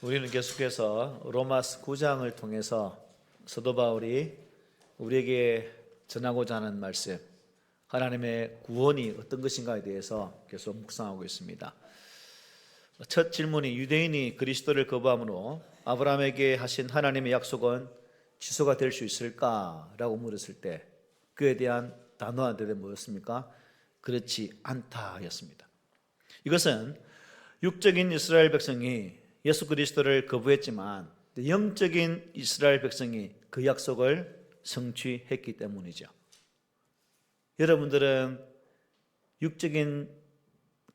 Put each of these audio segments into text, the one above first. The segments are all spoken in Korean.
우리는 계속해서 로마서 9장을 통해서 사도 바울이 우리에게 전하고자 하는 말씀, 하나님의 구원이 어떤 것인가에 대해서 계속 묵상하고 있습니다. 첫 질문이 유대인이 그리스도를 거부함으로 아브라함에게 하신 하나님의 약속은 취소가 될 수 있을까라고 물었을 때 그에 대한 단호한 대답은 뭐였습니까? 그렇지 않다였습니다. 이것은 육적인 이스라엘 백성이 예수 그리스도를 거부했지만 영적인 이스라엘 백성이 그 약속을 성취했기 때문이죠. 여러분들은 육적인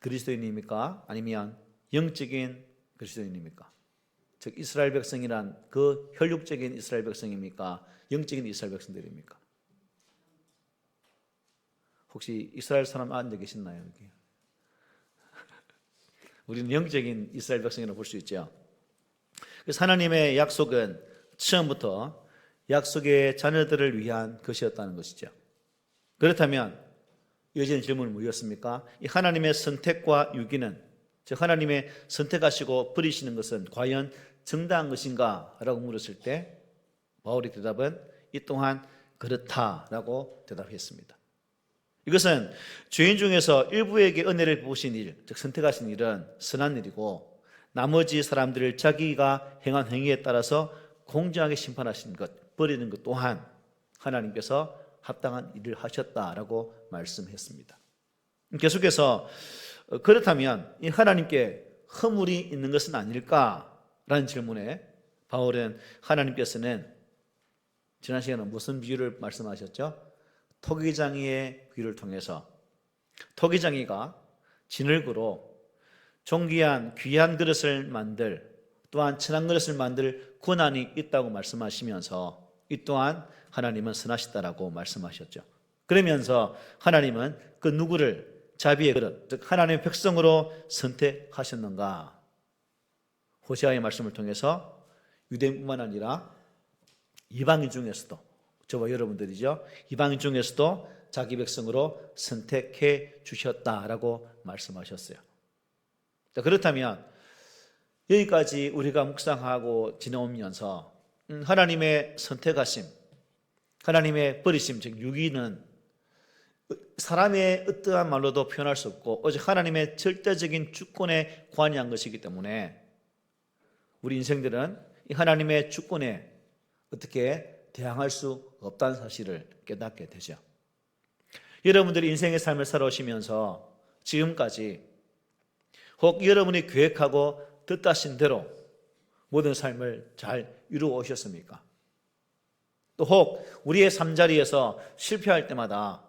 그리스도인입니까? 아니면 영적인 그리스도인입니까? 즉 이스라엘 백성이란 그 혈육적인 이스라엘 백성입니까? 영적인 이스라엘 백성들입니까? 혹시 이스라엘 사람 앉아 계시나요? 여기? 우리는 영적인 이스라엘 백성이라고 볼 수 있죠. 그래서 하나님의 약속은 처음부터 약속의 자녀들을 위한 것이었다는 것이죠. 그렇다면 이어지는 질문은 뭐였습니까? 이 하나님의 선택과 유기는, 즉 하나님의 선택하시고 버리시는 것은 과연 정당한 것인가? 라고 물었을 때 바울의 대답은 이 또한 그렇다라고 대답했습니다. 이것은 죄인 중에서 일부에게 은혜를 부으신 일, 즉 선택하신 일은 선한 일이고 나머지 사람들을 자기가 행한 행위에 따라서 공정하게 심판하신 것, 버리는 것 또한 하나님께서 합당한 일을 하셨다라고 말씀했습니다. 계속해서 그렇다면 이 하나님께 허물이 있는 것은 아닐까라는 질문에 바울은 하나님께서는 지난 시간에 무슨 비유를 말씀하셨죠? 토기장이의 귀를 통해서 토기장이가 진흙으로 존귀한 귀한 그릇을 만들 또한 천한 그릇을 만들 권한이 있다고 말씀하시면서 이 또한 하나님은 선하시다라고 말씀하셨죠. 그러면서 하나님은 그 누구를 자비의 그릇, 즉 하나님의 백성으로 선택하셨는가? 호세아의 말씀을 통해서 유대인뿐만 아니라 이방인 중에서도 저와 여러분들이죠. 이방인 중에서도 자기 백성으로 선택해 주셨다라고 말씀하셨어요. 그렇다면 여기까지 우리가 묵상하고 지내오면서 하나님의 선택하심, 하나님의 버리심, 즉 유기는 사람의 어떠한 말로도 표현할 수 없고 오직 하나님의 절대적인 주권에 관여한 것이기 때문에 우리 인생들은 이 하나님의 주권에 어떻게 대항할 수 없다는 사실을 깨닫게 되죠. 여러분들이 인생의 삶을 살아오시면서 지금까지 혹 여러분이 계획하고 뜻하신 대로 모든 삶을 잘 이루어 오셨습니까? 또 혹 우리의 삶자리에서 실패할 때마다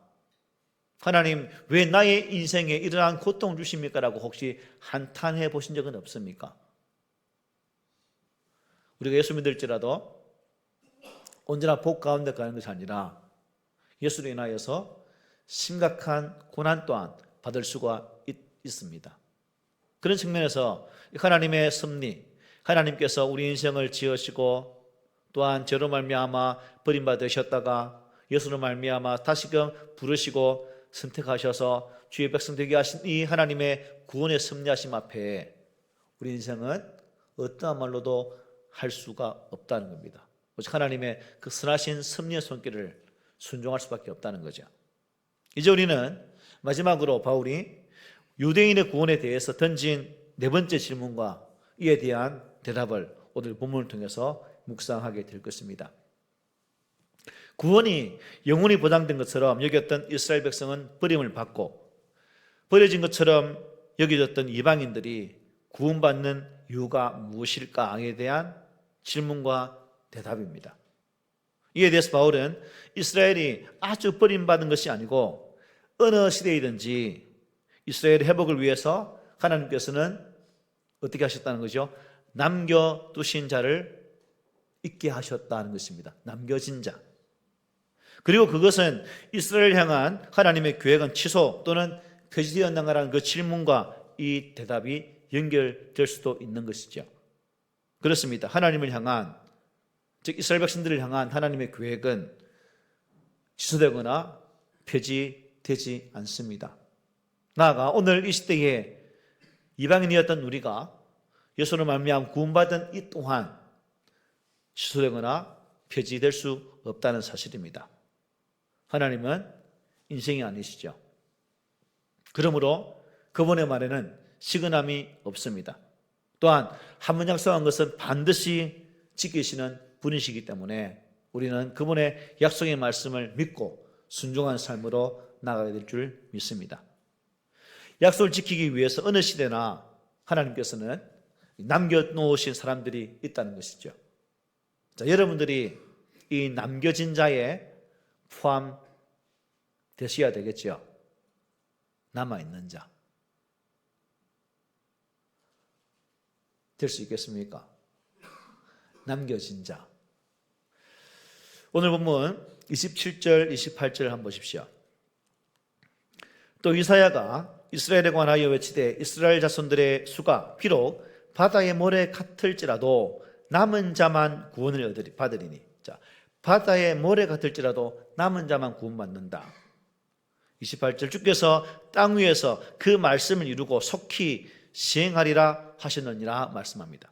하나님 왜 나의 인생에 이러한 고통을 주십니까? 라고 혹시 한탄해 보신 적은 없습니까? 우리가 예수 믿을지라도 언제나 복 가운데 가는 것이 아니라 예수로 인하여서 심각한 고난 또한 받을 수가 있습니다. 그런 측면에서 하나님의 섭리, 하나님께서 우리 인생을 지으시고 또한 죄로 말미암아 버림받으셨다가 예수로 말미암아 다시금 부르시고 선택하셔서 주의 백성 되게 하신 이 하나님의 구원의 섭리하심 앞에 우리 인생은 어떠한 말로도 할 수가 없다는 겁니다. 오직 하나님의 그 선하신 섭리의 손길을 순종할 수밖에 없다는 거죠. 이제 우리는 마지막으로 바울이 유대인의 구원에 대해서 던진 네 번째 질문과 이에 대한 대답을 오늘 본문을 통해서 묵상하게 될 것입니다. 구원이 영원히 보장된 것처럼 여겼던 이스라엘 백성은 버림을 받고 버려진 것처럼 여겨졌던 이방인들이 구원받는 이유가 무엇일까에 대한 질문과 대답입니다. 이에 대해서 바울은 이스라엘이 아주 버림받은 것이 아니고 어느 시대이든지 이스라엘의 회복을 위해서 하나님께서는 어떻게 하셨다는 거죠? 남겨두신 자를 있게 하셨다는 것입니다. 남겨진 자. 그리고 그것은 이스라엘을 향한 하나님의 계획은 취소 또는 폐지되었는가라는 그 질문과 이 대답이 연결될 수도 있는 것이죠. 그렇습니다. 하나님을 향한, 즉 이스라엘 백성들을 향한 하나님의 계획은 취소되거나 폐지되지 않습니다. 나아가 오늘 이 시대에 이방인이었던 우리가 예수로 말미암아 구원받은 이 또한 취소되거나 폐지될 수 없다는 사실입니다. 하나님은 인생이 아니시죠. 그러므로 그분의 말에는 시근함이 없습니다. 또한 한 번 약속한 것은 반드시 지키시는 분이시기 때문에 우리는 그분의 약속의 말씀을 믿고 순종한 삶으로 나가야 될 줄 믿습니다. 약속을 지키기 위해서 어느 시대나 하나님께서는 남겨놓으신 사람들이 있다는 것이죠. 자, 여러분들이 이 남겨진 자에 포함되셔야 되겠죠. 남아있는 자. 될 수 있겠습니까? 남겨진 자. 오늘 본문 27절, 28절 한번 보십시오. 또 이사야가 이스라엘에 관하여 외치되 이스라엘 자손들의 수가 비록 바다의 모래 같을지라도 남은 자만 구원을 받으리니. 자, 바다의 모래 같을지라도 남은 자만 구원받는다. 28절 주께서 땅 위에서 그 말씀을 이루고 속히 시행하리라 하셨느니라 말씀합니다.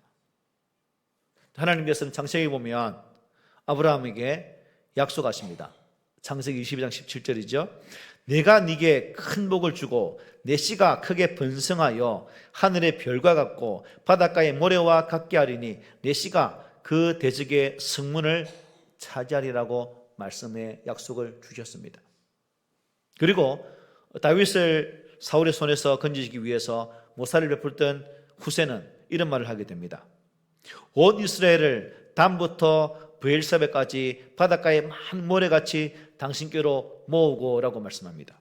하나님께서는 창세기 보면 아브라함에게 약속하십니다. 창세기 22장 17절이죠. 내가 네게 큰 복을 주고 내 씨가 크게 번성하여 하늘의 별과 같고 바닷가의 모래와 같게 하리니 내 씨가 그 대적의 성문을 차지하리라고 말씀의 약속을 주셨습니다. 그리고 다윗을 사울의 손에서 건지기 위해서 모사를 베풀던 후세는 이런 말을 하게 됩니다. 온 이스라엘을 단부터 브엘사베까지 바닷가의 많은 모래같이 당신께로 모으고 라고 말씀합니다.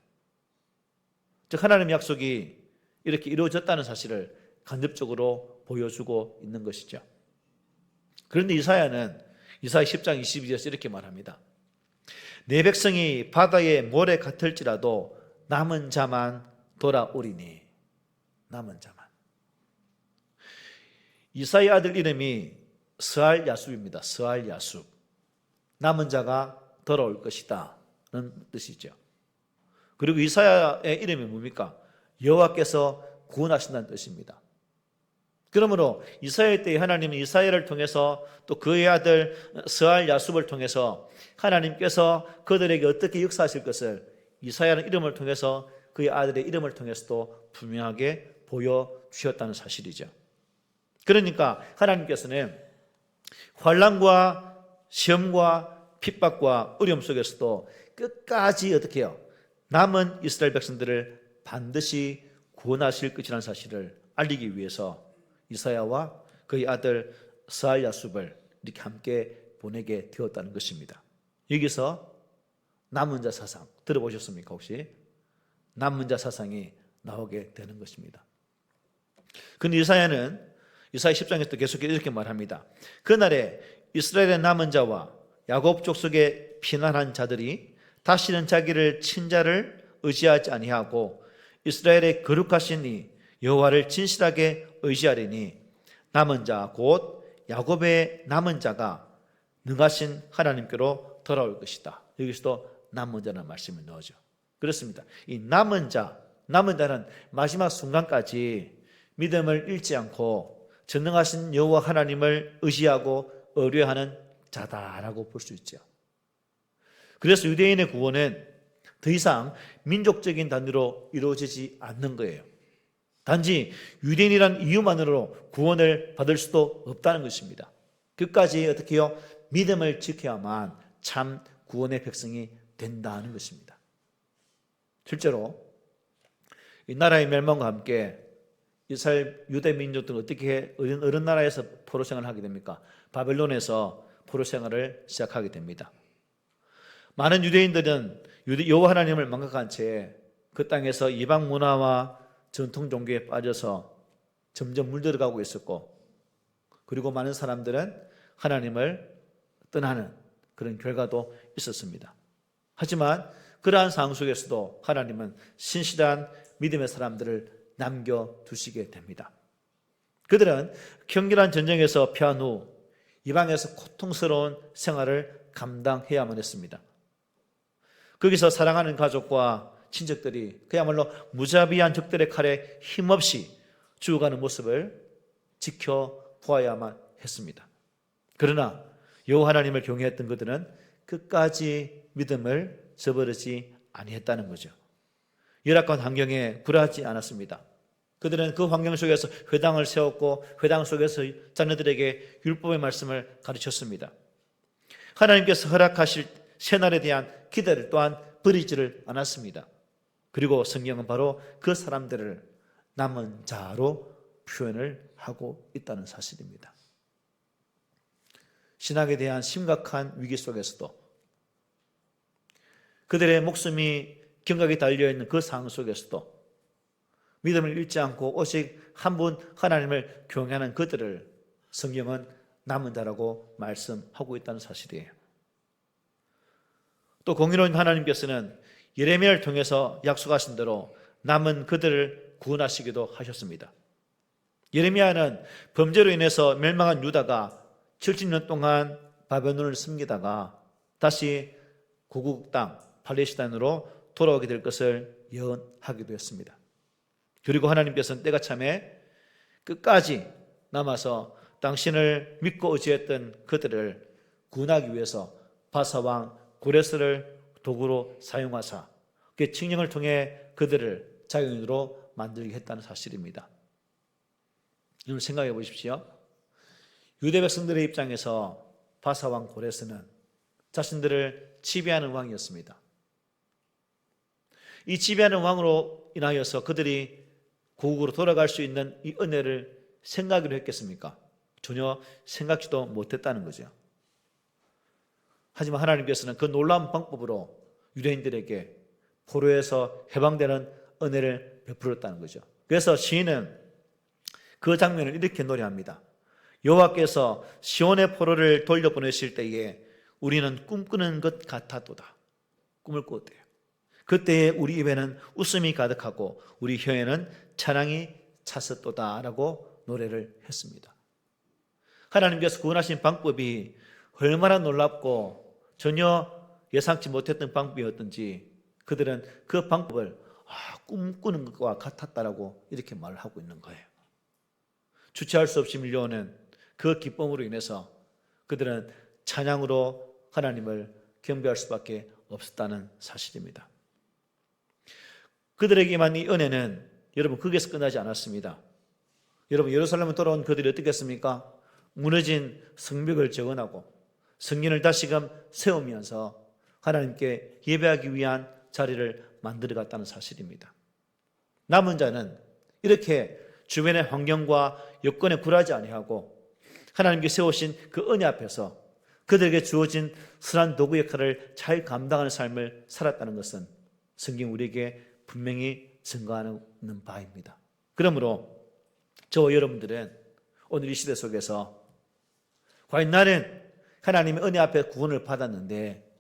즉 하나님의 약속이 이렇게 이루어졌다는 사실을 간접적으로 보여주고 있는 것이죠. 그런데 이사야는 이사야 10장 22절에서 이렇게 말합니다. 내 백성이 바다의 모래 같을지라도 남은 자만 돌아오리니. 남은 자만. 이사야 아들 이름이 스알야숲입니다. 스알야숲. 남은 자가 돌아올 것이다 는 뜻이죠. 그리고 이사야의 이름이 뭡니까? 여호와께서 구원하신다는 뜻입니다. 그러므로 이사야 때에 하나님은 이사야를 통해서 또 그의 아들 스알야숲을 통해서 하나님께서 그들에게 어떻게 역사하실 것을 이사야는 이름을 통해서 그의 아들의 이름을 통해서도 분명하게 보여주셨다는 사실이죠. 그러니까 하나님께서는 환난과 시험과 핍박과 어려움 속에서도 끝까지 어떻게 해요? 남은 이스라엘 백성들을 반드시 구원하실 것이라는 사실을 알리기 위해서 이사야와 그의 아들 스알야숲을 이렇게 함께 보내게 되었다는 것입니다. 여기서 남은 자 사상 들어보셨습니까? 혹시 남은 자 사상이 나오게 되는 것입니다. 그런데 이사야는 이사야 10장에서 계속 이렇게 말합니다. 그날에 이스라엘의 남은 자와 야곱 족속에 피난한 자들이 다시는 자기를 친자를 의지하지 아니하고 이스라엘의 거룩하신 이 여호와를 진실하게 의지하리니 남은 자 곧 야곱의 남은 자가 능하신 하나님께로 돌아올 것이다. 여기서도 남은 자라는 말씀을 넣어줘. 그렇습니다. 이 남은 자는 마지막 순간까지 믿음을 잃지 않고 전능하신 여호와 하나님을 의지하고 의뢰하는 자다라고 볼 수 있죠. 그래서 유대인의 구원은 더 이상 민족적인 단위로 이루어지지 않는 거예요. 단지 유대인이란 이유만으로 구원을 받을 수도 없다는 것입니다. 끝까지 어떻게 해요? 믿음을 지켜야만 참 구원의 백성이 된다는 것입니다. 실제로 이 나라의 멸망과 함께 이스라엘 유대 민족들은 어떻게 어느 나라에서 포로 생활을 하게 됩니까? 바벨론에서 포로 생활을 시작하게 됩니다. 많은 유대인들은 여호와 하나님을 망각한 채 그 땅에서 이방 문화와 전통 종교에 빠져서 점점 물들어가고 있었고, 그리고 많은 사람들은 하나님을 떠나는 그런 결과도 있었습니다. 하지만 그러한 상황 속에서도 하나님은 신실한 믿음의 사람들을 남겨두시게 됩니다. 그들은 격렬한 전쟁에서 패한 후 이방에서 고통스러운 생활을 감당해야만 했습니다. 거기서 사랑하는 가족과 친척들이 그야말로 무자비한 적들의 칼에 힘없이 죽어가는 모습을 지켜보아야만 했습니다. 그러나 여호와 하나님을 경외했던 그들은 끝까지 믿음을 저버리지 아니했다는 거죠. 열악한 환경에 굴하지 않았습니다. 그들은 그 환경 속에서 회당을 세웠고 회당 속에서 자녀들에게 율법의 말씀을 가르쳤습니다. 하나님께서 허락하실 새날에 대한 기대를 또한 버리지를 않았습니다. 그리고 성경은 바로 그 사람들을 남은 자로 표현을 하고 있다는 사실입니다. 신학에 대한 심각한 위기 속에서도 그들의 목숨이 경각에 달려있는 그 상황 속에서도 믿음을 잃지 않고 오직 한 분 하나님을 경외하는 그들을 성경은 남은 자라고 말씀하고 있다는 사실이에요. 또 공의로운 하나님께서는 예레미야를 통해서 약속하신 대로 남은 그들을 구원하시기도 하셨습니다. 예레미야는 범죄로 인해서 멸망한 유다가 70년 동안 바벨론을 섬기다가 다시 고국 땅 팔레스타인으로 돌아오게 될 것을 예언하기도 했습니다. 그리고 하나님께서는 때가 참에 끝까지 남아서 당신을 믿고 의지했던 그들을 구원하기 위해서 바사왕 고레스를 도구로 사용하사 그 칙령을 통해 그들을 자유인으로 만들게 했다는 사실입니다. 여러분 생각해 보십시오. 유대 백성들의 입장에서 바사왕 고레스는 자신들을 지배하는 왕이었습니다. 이 지배하는 왕으로 인하여서 그들이 고국으로 돌아갈 수 있는 이 은혜를 생각하기로 했겠습니까? 전혀 생각지도 못했다는 거죠. 하지만 하나님께서는 그 놀라운 방법으로 유대인들에게 포로에서 해방되는 은혜를 베풀었다는 거죠. 그래서 시인은 그 장면을 이렇게 노래합니다. 여호와께서 시온의 포로를 돌려보내실 때에 우리는 꿈꾸는 것 같았도다. 꿈을 꾸었대요. 그때에 우리 입에는 웃음이 가득하고 우리 혀에는 찬양이 찼었도다 라고 노래를 했습니다. 하나님께서 구원하신 방법이 얼마나 놀랍고 전혀 예상치 못했던 방법이었던지 그들은 그 방법을 꿈꾸는 것과 같았다라고 이렇게 말을 하고 있는 거예요. 주체할 수 없이 밀려오는 그 기쁨으로 인해서 그들은 찬양으로 하나님을 경배할 수밖에 없었다는 사실입니다. 그들에게만 이 은혜는 여러분 거기에서 끝나지 않았습니다. 여러분 예루살렘에 돌아온 그들이 어떻게 했습니까? 무너진 성벽을 재건하고 성전을 다시금 세우면서 하나님께 예배하기 위한 자리를 만들어갔다는 사실입니다. 남은 자는 이렇게 주변의 환경과 여건에 굴하지 아니하고 하나님께 세우신 그 은혜 앞에서 그들에게 주어진 선한 도구 역할을 잘 감당하는 삶을 살았다는 것은 성경 우리에게 분명히 증거하는 바입니다. 그러므로 저와 여러분들은 오늘 이 시대 속에서 과연 나는 하나님의 은혜 앞에 구원을 받았는데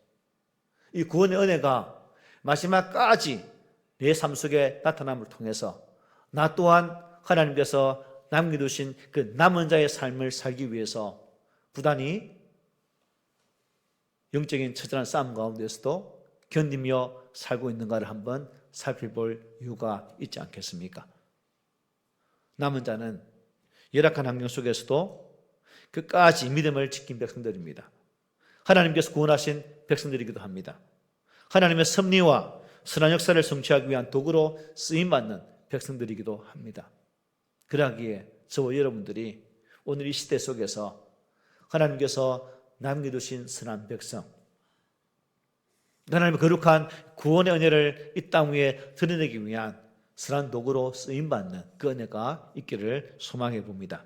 이 구원의 은혜가 마지막까지 내 삶 속에 나타남을 통해서 나 또한 하나님께서 남겨두신 그 남은 자의 삶을 살기 위해서 부단히 영적인 처절한 싸움 가운데서도 견디며 살고 있는가를 한번 살펴볼 이유가 있지 않겠습니까? 남은 자는 열악한 환경 속에서도 끝까지 믿음을 지킨 백성들입니다. 하나님께서 구원하신 백성들이기도 합니다. 하나님의 섭리와 선한 역사를 성취하기 위한 도구로 쓰임받는 백성들이기도 합니다. 그러기에 저와 여러분들이 오늘 이 시대 속에서 하나님께서 남겨두신 선한 백성, 하나님의 거룩한 구원의 은혜를 이 땅 위에 드러내기 위한 선한 도구로 쓰임받는 그 은혜가 있기를 소망해 봅니다.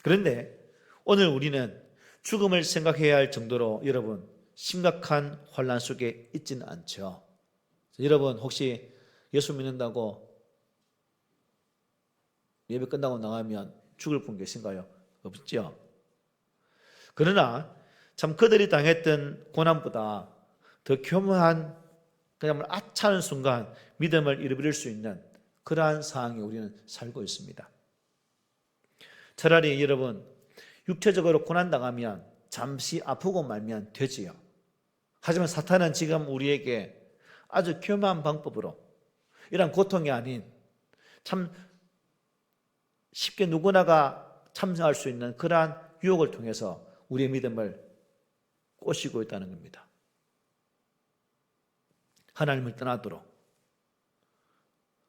그런데 오늘 우리는 죽음을 생각해야 할 정도로 여러분 심각한 환난 속에 있지는 않죠. 여러분 혹시 예수 믿는다고 예배 끝나고 나가면 죽을 분 계신가요? 없죠. 그러나 참 그들이 당했던 고난보다 더 교묘한 그야말로 아차하는 순간 믿음을 잃어버릴 수 있는 그러한 상황에 우리는 살고 있습니다. 차라리 여러분 육체적으로 고난당하면 잠시 아프고 말면 되지요. 하지만 사탄은 지금 우리에게 아주 교묘한 방법으로 이런 고통이 아닌 참 쉽게 누구나가 참석할 수 있는 그러한 유혹을 통해서 우리의 믿음을 꼬시고 있다는 겁니다. 하나님을 떠나도록,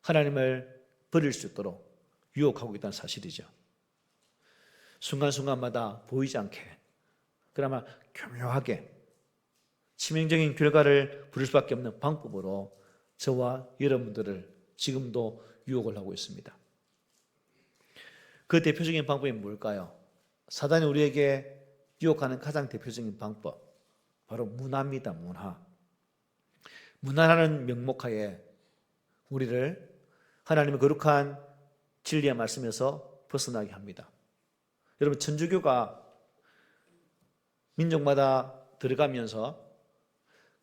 하나님을 버릴 수 있도록 유혹하고 있다는 사실이죠. 순간순간마다 보이지 않게, 그나마 교묘하게 치명적인 결과를 부를 수밖에 없는 방법으로 저와 여러분들을 지금도 유혹을 하고 있습니다. 그 대표적인 방법이 뭘까요? 사단이 우리에게 유혹하는 가장 대표적인 방법, 바로 문화입니다. 문화라는 명목하에 우리를 하나님의 거룩한 진리의 말씀에서 벗어나게 합니다. 여러분, 천주교가 민족마다 들어가면서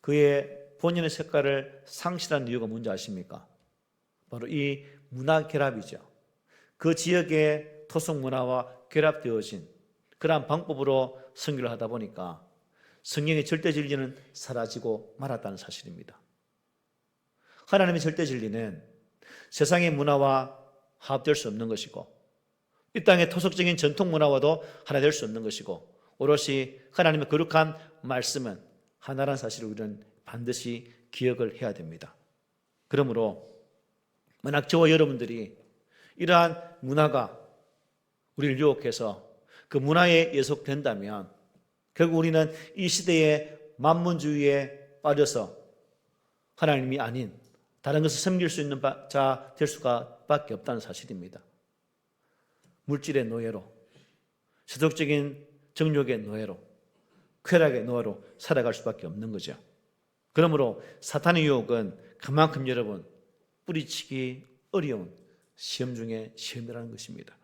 그의 본연의 색깔을 상실하는 이유가 뭔지 아십니까? 바로 이 문화 결합이죠. 그 지역의 토속 문화와 결합되어진 그러한 방법으로 선교를 하다 보니까 성경의 절대 진리는 사라지고 말았다는 사실입니다. 하나님의 절대 진리는 세상의 문화와 합될 수 없는 것이고 이 땅의 토속적인 전통 문화와도 하나 될 수 없는 것이고 오롯이 하나님의 거룩한 말씀은 하나라는 사실을 우리는 반드시 기억을 해야 됩니다. 그러므로 만약 저와 여러분들이 이러한 문화가 우리를 유혹해서 그 문화에 예속된다면 결국 우리는 이 시대의 만문주의에 빠져서 하나님이 아닌 다른 것을 섬길 수 있는 자 될 수가 밖에 없다는 사실입니다. 물질의 노예로, 세속적인 정욕의 노예로, 쾌락의 노예로 살아갈 수밖에 없는 거죠. 그러므로 사탄의 유혹은 그만큼 여러분 뿌리치기 어려운 시험 중에 시험이라는 것입니다.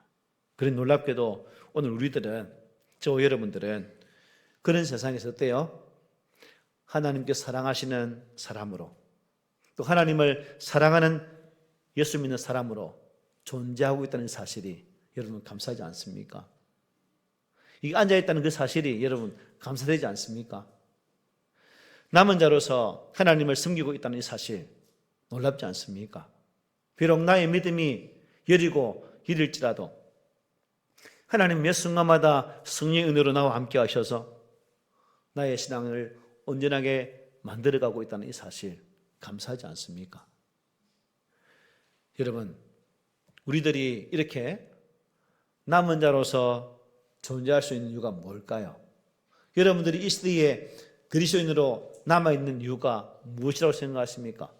그런 놀랍게도 오늘 우리들은, 저와 여러분들은 그런 세상에서 어때요? 하나님께 사랑하시는 사람으로, 또 하나님을 사랑하는 예수 믿는 사람으로 존재하고 있다는 사실이 여러분 감사하지 않습니까? 이 앉아있다는 그 사실이 여러분 감사되지 않습니까? 남은 자로서 하나님을 섬기고 있다는 이 사실 놀랍지 않습니까? 비록 나의 믿음이 여리고 이를지라도 하나님 몇 순간마다 성령의 은혜로 나와 함께 하셔서 나의 신앙을 온전하게 만들어가고 있다는 이 사실 감사하지 않습니까? 여러분, 우리들이 이렇게 남은 자로서 존재할 수 있는 이유가 뭘까요? 여러분들이 이 시대에 그리스도인으로 남아있는 이유가 무엇이라고 생각하십니까?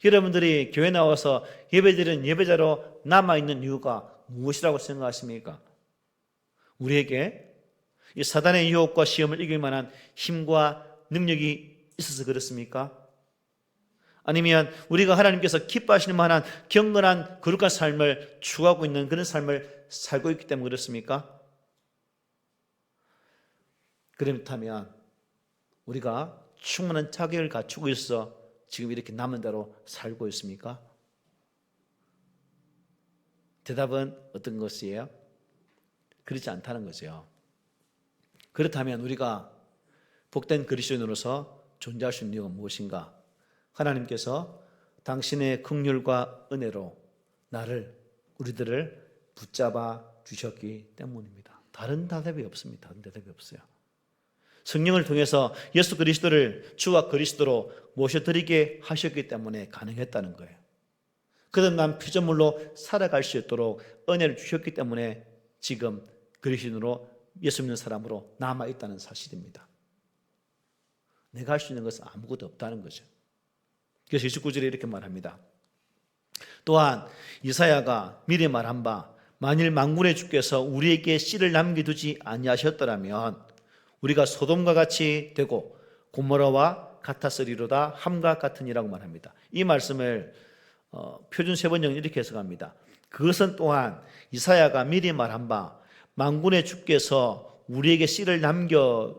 여러분들이 교회 나와서 예배드리는 예배자로 남아있는 이유가 무엇이라고 생각하십니까? 우리에게 이 사단의 유혹과 시험을 이길 만한 힘과 능력이 있어서 그렇습니까? 아니면 우리가 하나님께서 기뻐하시는 만한 경건한 거룩한 삶을 추구하고 있는 그런 삶을 살고 있기 때문에 그렇습니까? 그렇다면 우리가 충분한 자격을 갖추고 있어 지금 이렇게 남은 대로 살고 있습니까? 대답은 어떤 것이에요? 그렇지 않다는 거죠. 그렇다면 우리가 복된 그리스도인으로서 존재할 수 있는 이유가 무엇인가? 하나님께서 당신의 긍휼과 은혜로 우리들을 붙잡아 주셨기 때문입니다. 다른 대답이 없습니다. 다른 대답이 없어요. 성령을 통해서 예수 그리스도를 주와 그리스도로 모셔드리게 하셨기 때문에 가능했다는 거예요. 거듭난 피조물로 살아갈 수 있도록 은혜를 주셨기 때문에 지금 그리스도인으로 예수 믿는 사람으로 남아있다는 사실입니다. 내가 할 수 있는 것은 아무것도 없다는 거죠. 그래서 29절에 이렇게 말합니다. 또한 이사야가 미리 말한 바 만일 만군의 주께서 우리에게 씨를 남겨두지 아니하셨더라면 우리가 소돔과 같이 되고 고모라와 같았으리로다 함과 같으니라고 말합니다. 이 말씀을 표준 세번역은 이렇게 해석합니다. 그것은 또한 이사야가 미리 말한 바 만군의 주께서 우리에게 씨를 남겨주지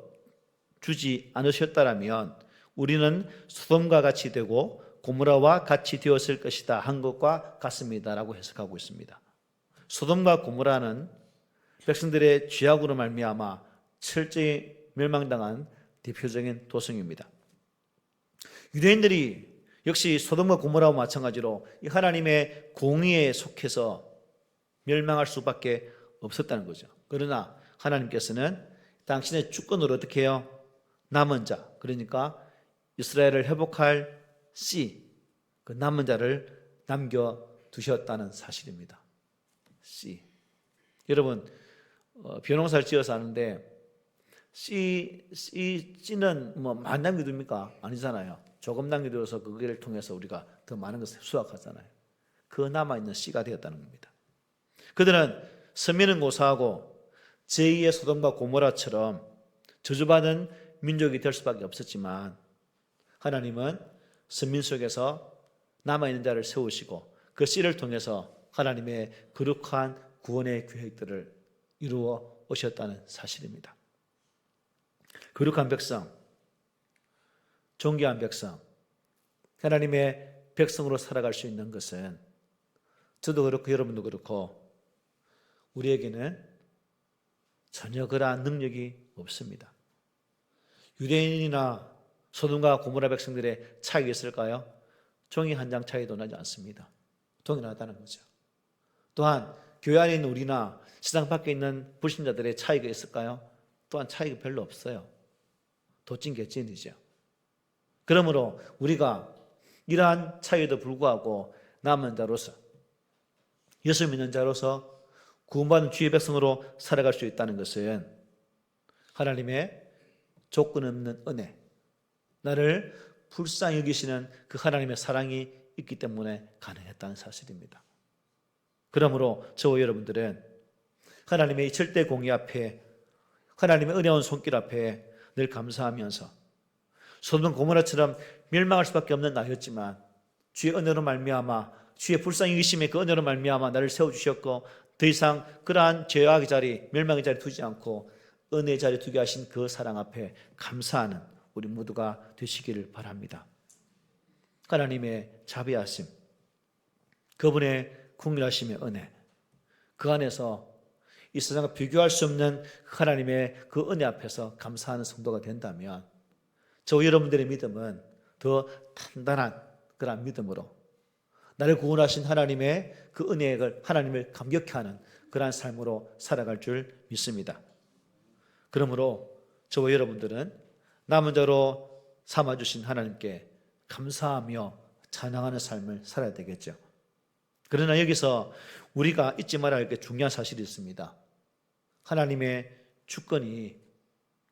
않으셨더라면 우리는 소돔과 같이 되고 고모라와 같이 되었을 것이다 한 것과 같습니다라고 해석하고 있습니다. 소돔과 고모라는 백성들의 죄악으로 말미암아 철저히 멸망당한 대표적인 도성입니다. 유대인들이 역시 소돔과 고모라와 마찬가지로 이 하나님의 공의에 속해서 멸망할 수밖에 없었다는 거죠. 그러나 하나님께서는 당신의 주권으로 어떻게 해요? 남은 자, 그러니까 이스라엘을 회복할 씨, 그 남은 자를 남겨두셨다는 사실입니다. 씨. 여러분, 벼농사를 지어서 하는데 씨는 뭐 많이 남겨둡니까? 아니잖아요. 조금 남겨두어서 그걸 통해서 우리가 더 많은 것을 수확하잖아요. 그 남아있는 씨가 되었다는 겁니다. 그들은 서민은 고사하고 제2의 소돔과 고모라처럼 저주받은 민족이 될 수밖에 없었지만 하나님은 서민 속에서 남아있는 자를 세우시고 그 씨를 통해서 하나님의 거룩한 구원의 계획들을 이루어 오셨다는 사실입니다. 거룩한 백성, 존귀한 백성, 하나님의 백성으로 살아갈 수 있는 것은 저도 그렇고 여러분도 그렇고 우리에게는 전혀 그러한 능력이 없습니다. 유대인이나 소돔과 고모라 백성들의 차이가 있을까요? 종이 한 장 차이도 나지 않습니다. 동일하다는 거죠. 또한 교회 안에 있는 우리나 세상 밖에 있는 불신자들의 차이가 있을까요? 또한 차이가 별로 없어요. 도찐개찐이죠. 그러므로 우리가 이러한 차이에도 불구하고 남은 자로서 예수 믿는 자로서 구원받은 주의 백성으로 살아갈 수 있다는 것은 하나님의 조건 없는 은혜, 나를 불쌍히 여기시는 그 하나님의 사랑이 있기 때문에 가능했다는 사실입니다. 그러므로 저와 여러분들은 하나님의 절대 공의 앞에, 하나님의 은혜로운 손길 앞에 늘 감사하면서 소돔 고모라처럼 멸망할 수밖에 없는 나였지만 주의 은혜로 말미암아, 주의 불쌍히 여기심의 그 은혜로 말미암아 나를 세워주셨고 더 이상 그러한 죄악의 자리, 멸망의 자리 두지 않고 은혜의 자리 두게 하신 그 사랑 앞에 감사하는 우리 모두가 되시기를 바랍니다. 하나님의 자비하심, 그분의 궁밀하심의 은혜, 그 안에서 이 세상과 비교할 수 없는 하나님의 그 은혜 앞에서 감사하는 성도가 된다면 저 여러분들의 믿음은 더 단단한 그런 믿음으로 나를 구원하신 하나님의 그 은혜를, 하나님을 감격해 하는 그러한 삶으로 살아갈 줄 믿습니다. 그러므로 저와 여러분들은 남은 자로 삼아주신 하나님께 감사하며 찬양하는 삶을 살아야 되겠죠. 그러나 여기서 우리가 잊지 말아야 할 게 중요한 사실이 있습니다. 하나님의 주권이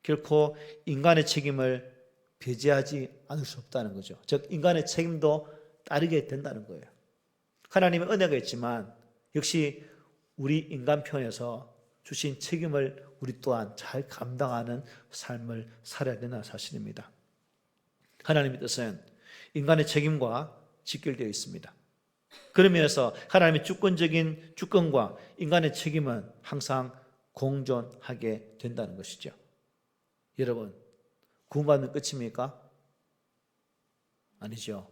결코 인간의 책임을 배제하지 않을 수 없다는 거죠. 즉 인간의 책임도 따르게 된다는 거예요. 하나님의 은혜가 있지만 역시 우리 인간 편에서 주신 책임을 우리 또한 잘 감당하는 삶을 살아야 되는 사실입니다. 하나님의 뜻은 인간의 책임과 직결되어 있습니다. 그런 면에서 하나님의 주권적인 주권과 인간의 책임은 항상 공존하게 된다는 것이죠. 여러분, 구원받는 끝입니까? 아니죠.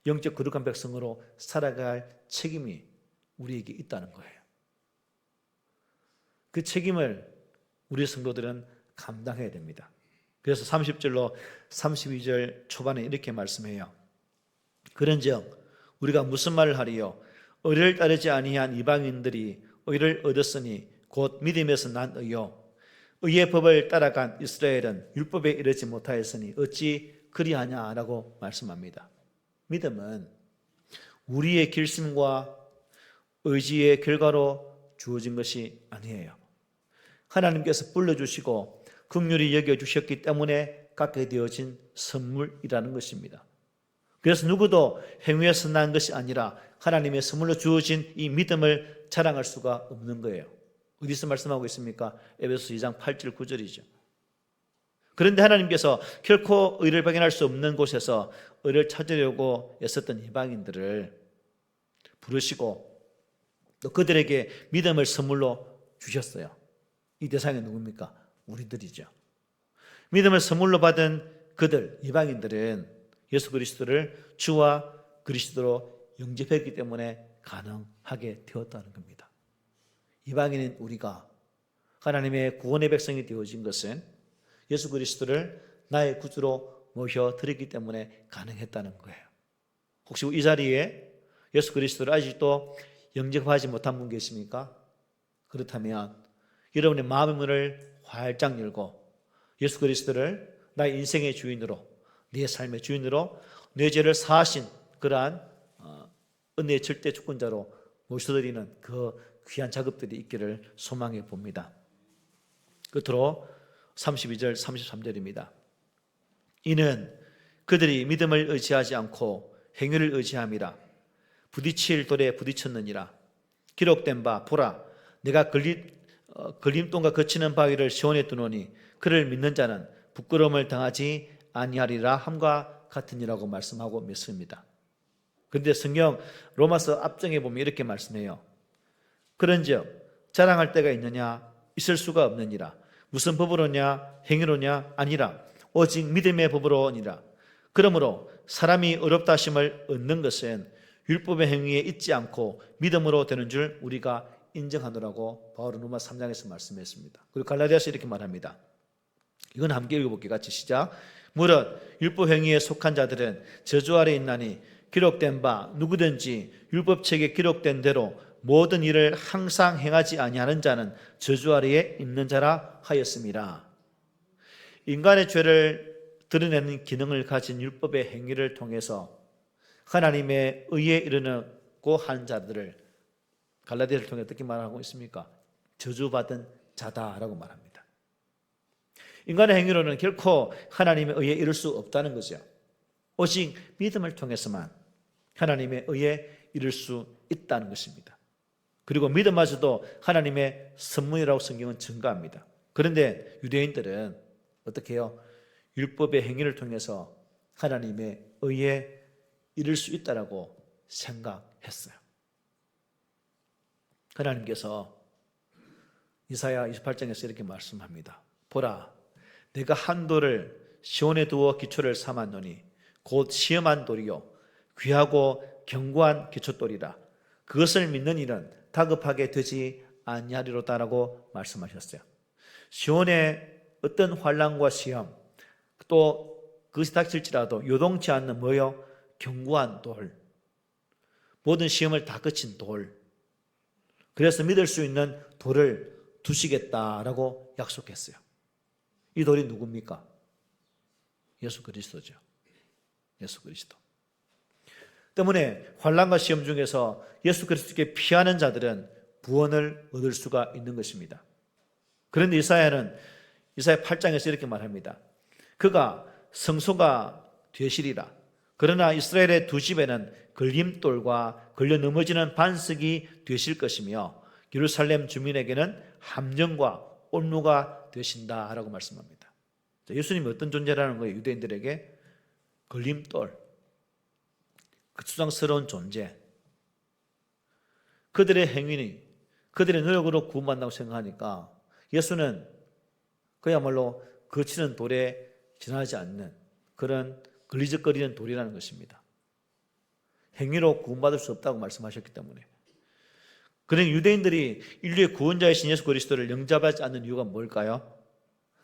영적 거룩한 백성으로 살아갈 책임이 우리에게 있다는 거예요. 그 책임을 우리 성도들은 감당해야 됩니다. 그래서 30절로 32절 초반에 이렇게 말씀해요. 그런즉 우리가 무슨 말을 하리요? 의를 따르지 아니한 이방인들이 의를 얻었으니 곧 믿음에서 난 의요. 의의 법을 따라간 이스라엘은 율법에 이르지 못하였으니 어찌 그리하냐라고 말씀합니다. 믿음은 우리의 결심과 의지의 결과로 주어진 것이 아니에요. 하나님께서 불러주시고 긍휼히 여겨주셨기 때문에 갖게 되어진 선물이라는 것입니다. 그래서 누구도 행위에서 난 것이 아니라 하나님의 선물로 주어진 이 믿음을 자랑할 수가 없는 거예요. 어디서 말씀하고 있습니까? 에베소서 2장 8절 9절이죠. 그런데 하나님께서 결코 의를 발견할 수 없는 곳에서 의를 찾으려고 애썼던 이방인들을 부르시고 또 그들에게 믿음을 선물로 주셨어요. 이 대상이 누굽니까? 우리들이죠. 믿음을 선물로 받은 그들, 이방인들은 예수 그리스도를 주와 그리스도로 영접했기 때문에 가능하게 되었다는 겁니다. 이방인인 우리가 하나님의 구원의 백성이 되어진 것은 예수 그리스도를 나의 구주로 모셔드렸기 때문에 가능했다는 거예요. 혹시 이 자리에 예수 그리스도를 아직도 영접하지 못한 분 계십니까? 그렇다면 여러분의 마음의 문을 활짝 열고 예수 그리스도를 나의 인생의 주인으로, 내 삶의 주인으로, 내 죄를 사하신 그러한 은혜의 절대 주권자로 모셔드리는 그 귀한 작업들이 있기를 소망해 봅니다. 끝으로 32절 33절입니다. 이는 그들이 믿음을 의지하지 않고 행위를 의지함이라. 부딪힐 돌에 부딪혔느니라. 기록된 바 보라, 내가 걸림돌과 거치는 바위를 시온에 두노니 그를 믿는 자는 부끄러움을 당하지 아니하리라 함과 같으니라고 말씀하고 믿습니다. 그런데 성경 로마서 앞장에 보면 이렇게 말씀해요. 그런즉 자랑할 때가 있느냐? 있을 수가 없느니라. 무슨 법으로냐? 행위로냐? 아니라 오직 믿음의 법으로니라. 그러므로 사람이 의롭다 하심을 얻는 것은 율법의 행위에 있지 않고 믿음으로 되는 줄 우리가 인정하노라고 바울은 로마 3장에서 말씀했습니다. 그리고 갈라디아서 이렇게 말합니다. 이건 함께 읽어볼게요. 같이 시작. 무릇 율법 행위에 속한 자들은 저주 아래 있나니 기록된 바 누구든지 율법책에 기록된 대로 모든 일을 항상 행하지 아니하는 자는 저주 아래에 있는 자라 하였습니다. 인간의 죄를 드러내는 기능을 가진 율법의 행위를 통해서 하나님의 의에 이르려고 한 자들을 갈라디아를 통해 어떻게 말하고 있습니까? 저주받은 자다라고 말합니다. 인간의 행위로는 결코 하나님의 의에 이를 수 없다는 거죠. 오직 믿음을 통해서만 하나님의 의에 이를 수 있다는 것입니다. 그리고 믿음마저도 하나님의 선물이라고 성경은 증거합니다. 그런데 유대인들은 어떻게 해요? 율법의 행위를 통해서 하나님의 의에 이를 수 있다라고 생각했어요. 하나님께서 이사야 28장에서 이렇게 말씀합니다. 보라, 내가 한 돌을 시온에 두어 기초를 삼았노니 곧 시험한 돌이요 귀하고 견고한 기초돌이라. 그것을 믿는 이는 다급하게 되지 아니하리로다라고 말씀하셨어요. 시온의 어떤 환난과 시험, 또 그것이 닥칠지라도 요동치 않는 뭐요? 견고한 돌, 모든 시험을 다 거친 돌, 그래서 믿을 수 있는 돌을 두시겠다라고 약속했어요. 이 돌이 누굽니까? 예수 그리스도죠. 예수 그리스도. 때문에 환난과 시험 중에서 예수 그리스도께 피하는 자들은 구원을 얻을 수가 있는 것입니다. 그런데 이사야는 이사야 8장에서 이렇게 말합니다. 그가 성소가 되시리라. 그러나 이스라엘의 두 집에는 걸림돌과 걸려 넘어지는 반석이 되실 것이며 예루살렘 주민에게는 함정과 온누가 되신다라고 말씀합니다. 예수님이 어떤 존재라는 거예요? 유대인들에게 걸림돌, 그 추상스러운 존재. 그들의 행위니 그들의 노력으로 구원받는다고 생각하니까 예수는 그야말로 거치는 돌에 지나지 않는 그런 걸리적거리는 돌이라는 것입니다. 행위로 구원받을 수 없다고 말씀하셨기 때문에. 그러니 유대인들이 인류의 구원자이신 예수 그리스도를 영접하지 않는 이유가 뭘까요?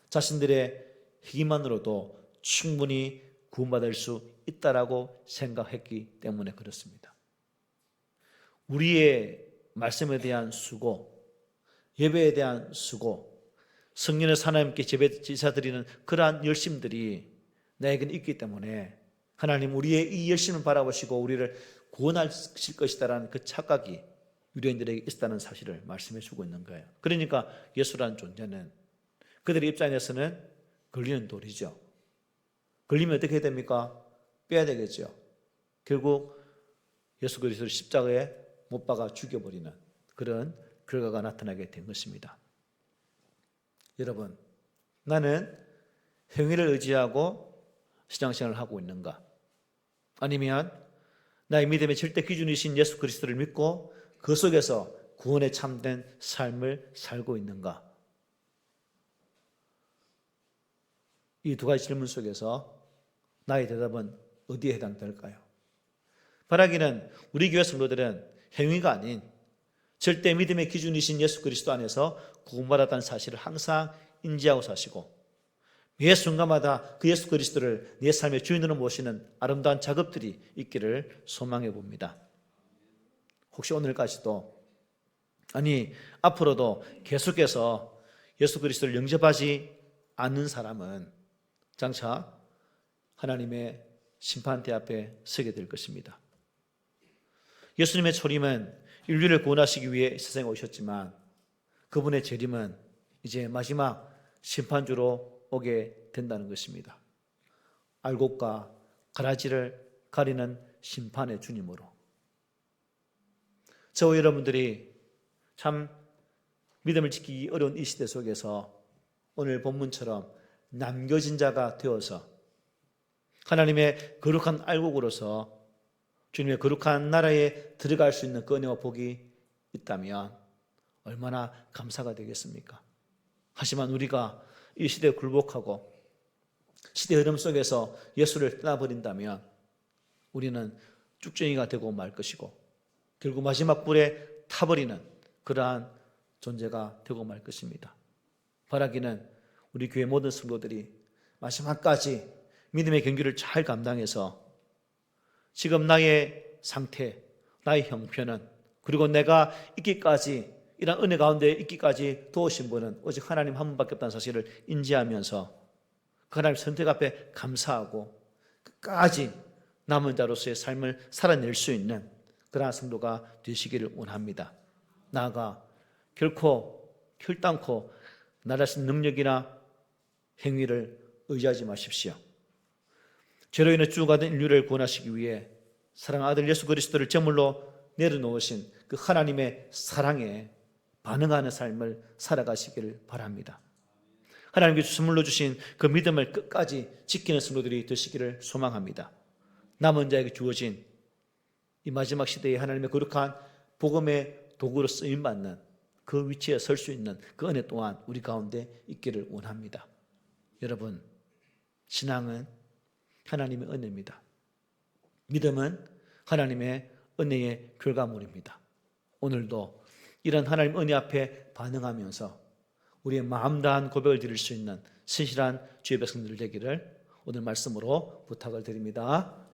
자신들의 행위만으로도 충분히 구원받을 수 있다라고 생각했기 때문에 그렇습니다. 우리의 말씀에 대한 수고, 예배에 대한 수고, 성령의 하나님께 제사드리는 그러한 열심들이 나에게는 있기 때문에 하나님 우리의 이 열심을 바라보시고 우리를 구원하실 것이다라는 그 착각이 유대인들에게 있다는 사실을 말씀해 주고 있는 거예요. 그러니까 예수라는 존재는 그들의 입장에서는 걸리는 돌이죠. 걸리면 어떻게 해야 됩니까? 빼야 되겠죠. 결국 예수 그리스도를 십자가에 못 박아 죽여버리는 그런 결과가 나타나게 된 것입니다. 여러분, 나는 행위를 의지하고 신앙생활을 하고 있는가? 아니면 나의 믿음의 절대 기준이신 예수 그리스도를 믿고 그 속에서 구원에 참된 삶을 살고 있는가? 이 두 가지 질문 속에서 나의 대답은 어디에 해당될까요? 바라기는 우리 교회 성도들은 행위가 아닌 절대 믿음의 기준이신 예수 그리스도 안에서 구원받았다는 사실을 항상 인지하고 사시고 매 순간마다 그 예수 그리스도를 내 삶의 주인으로 모시는 아름다운 작업들이 있기를 소망해 봅니다. 혹시 오늘까지도, 아니 앞으로도 계속해서 예수 그리스도를 영접하지 않는 사람은 장차 하나님의 심판대 앞에 서게 될 것입니다. 예수님의 초림은 인류를 구원하시기 위해 세상에 오셨지만 그분의 재림은 이제 마지막 심판주로 오게 된다는 것입니다. 알곡과 가라지를 가리는 심판의 주님으로. 저와 여러분들이 참 믿음을 지키기 어려운 이 시대 속에서 오늘 본문처럼 남겨진 자가 되어서 하나님의 거룩한 알곡으로서 주님의 거룩한 나라에 들어갈 수 있는 그 은혜와 복이 있다면 얼마나 감사가 되겠습니까? 하지만 우리가 이 시대에 굴복하고 시대 흐름 속에서 예수를 떠나버린다면 우리는 쭉정이가 되고 말 것이고 결국 마지막 불에 타버리는 그러한 존재가 되고 말 것입니다. 바라기는 우리 교회 모든 성도들이 마지막까지 믿음의 경기를 잘 감당해서 지금 나의 상태, 나의 형편은, 그리고 내가 있기까지, 이런 은혜 가운데 있기까지 도우신 분은 오직 하나님 한 분밖에 없다는 사실을 인지하면서 그 하나님 선택 앞에 감사하고 끝까지 남은 자로서의 삶을 살아낼 수 있는 그러한 성도가 되시기를 원합니다. 나아가 결코 결단코 나 자신 능력이나 행위를 의지하지 마십시오. 죄로 인해 죽어가던 인류를 구원하시기 위해 사랑하는 아들 예수 그리스도를 제물로 내려놓으신 그 하나님의 사랑에 반응하는 삶을 살아가시기를 바랍니다. 하나님께서 선물로 주신 그 믿음을 끝까지 지키는 성도들이 되시기를 소망합니다. 남은 자에게 주어진 이 마지막 시대에 하나님의 거룩한 복음의 도구로 쓰임받는 그 위치에 설 수 있는 그 은혜 또한 우리 가운데 있기를 원합니다. 여러분, 신앙은 하나님의 은혜입니다. 믿음은 하나님의 은혜의 결과물입니다. 오늘도 이런 하나님 은혜 앞에 반응하면서 우리의 마음 다한 고백을 드릴 수 있는 신실한 주의 백성들 되기를 오늘 말씀으로 부탁을 드립니다.